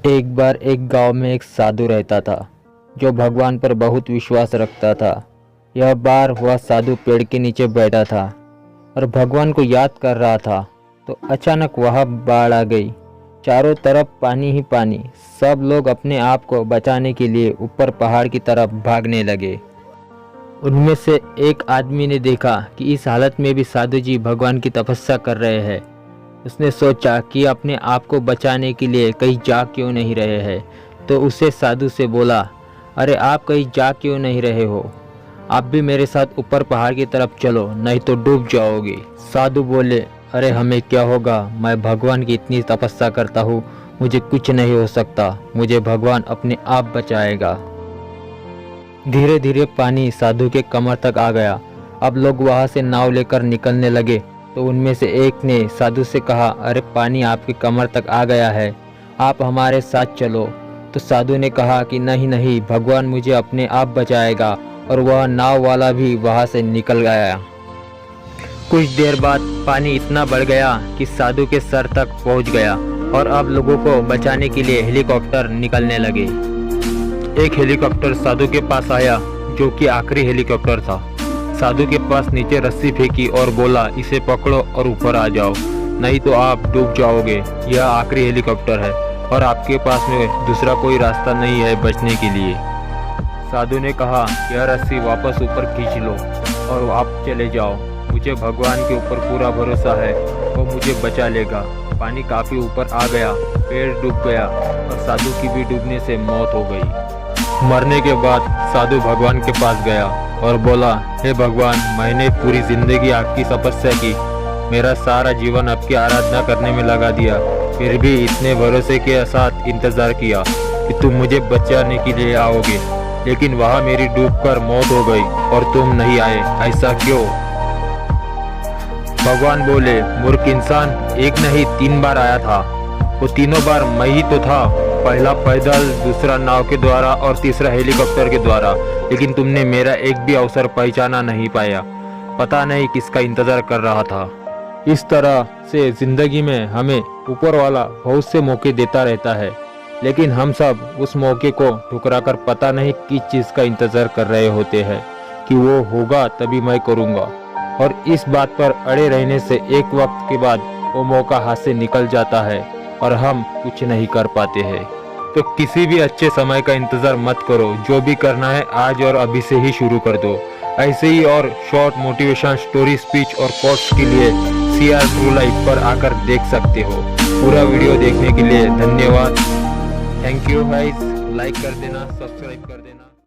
एक बार एक गांव में एक साधु रहता था जो भगवान पर बहुत विश्वास रखता था। यह बार वह साधु पेड़ के नीचे बैठा था और भगवान को याद कर रहा था तो अचानक वहाँ बाढ़ आ गई। चारों तरफ पानी ही पानी। सब लोग अपने आप को बचाने के लिए ऊपर पहाड़ की तरफ भागने लगे। उनमें से एक आदमी ने देखा कि इस हालत में भी साधु जी भगवान की तपस्या कर रहे हैं। उसने सोचा कि अपने आप को बचाने के लिए कहीं जा क्यों नहीं रहे हैं, तो उसे साधु से बोला, अरे आप कहीं जा क्यों नहीं रहे हो? आप भी मेरे साथ ऊपर पहाड़ की तरफ चलो, नहीं तो डूब जाओगे। साधु बोले, अरे हमें क्या होगा, मैं भगवान की इतनी तपस्या करता हूँ, मुझे कुछ नहीं हो सकता, मुझे भगवान अपने आप बचाएगा। धीरे धीरे पानी साधु के कमर तक आ गया। अब लोग वहाँ से नाव लेकर निकलने लगे तो उनमें से एक ने साधु से कहा, अरे पानी आपकी कमर तक आ गया है, आप हमारे साथ चलो। तो साधु ने कहा कि नहीं नहीं, भगवान मुझे अपने आप बचाएगा। और वह नाव वाला भी वहाँ से निकल गया। कुछ देर बाद पानी इतना बढ़ गया कि साधु के सर तक पहुँच गया और अब लोगों को बचाने के लिए हेलीकॉप्टर निकलने लगे। एक हेलीकॉप्टर साधु के पास आया जो कि आखिरी हेलीकॉप्टर था। साधु के पास नीचे रस्सी फेंकी और बोला, इसे पकड़ो और ऊपर आ जाओ, नहीं तो आप डूब जाओगे। यह आखिरी हेलीकॉप्टर है और आपके पास में दूसरा कोई रास्ता नहीं है बचने के लिए। साधु ने कहा, यह रस्सी वापस ऊपर खींच लो और आप चले जाओ। मुझे भगवान के ऊपर पूरा भरोसा है, वो मुझे बचा लेगा। पानी काफ़ी ऊपर आ गया, पेड़ डूब गया और साधु की भी डूबने से मौत हो गई। मरने के बाद साधु भगवान के पास गया और बोला, हे भगवान, मैंने पूरी जिंदगी आपकी तपस्या की, मेरा सारा जीवन आपकी आराधना करने में लगा दिया, फिर भी इतने भरोसे के साथ इंतज़ार किया कि तुम मुझे बचाने के लिए आओगे, लेकिन वहाँ मेरी डूबकर मौत हो गई और तुम नहीं आए, ऐसा क्यों? भगवान बोले, मूर्ख इंसान, एक नहीं 3 बार आया था, वो तीनों बार मैं ही तो था। पहला पैदल, दूसरा नाव के द्वारा और तीसरा हेलीकॉप्टर के द्वारा, लेकिन तुमने मेरा एक भी अवसर पहचाना नहीं पाया। पता नहीं किसका इंतजार कर रहा था। इस तरह से जिंदगी में हमें ऊपर वाला बहुत से मौके देता रहता है, लेकिन हम सब उस मौके को ठुकराकर पता नहीं किस चीज़ का इंतजार कर रहे होते हैं कि वो होगा तभी मैं करूँगा। और इस बात पर अड़े रहने से एक वक्त के बाद वो मौका हाथ से निकल जाता है और हम कुछ नहीं कर पाते हैं। तो किसी भी अच्छे समय का इंतज़ार मत करो, जो भी करना है आज और अभी से ही शुरू कर दो। ऐसे ही और शॉर्ट मोटिवेशन स्टोरी, स्पीच और कोट्स के लिए CR ट्रू लाइफ पर आकर देख सकते हो। पूरा वीडियो देखने के लिए धन्यवाद। थैंक यू गाइस, लाइक कर देना, सब्सक्राइब कर देना।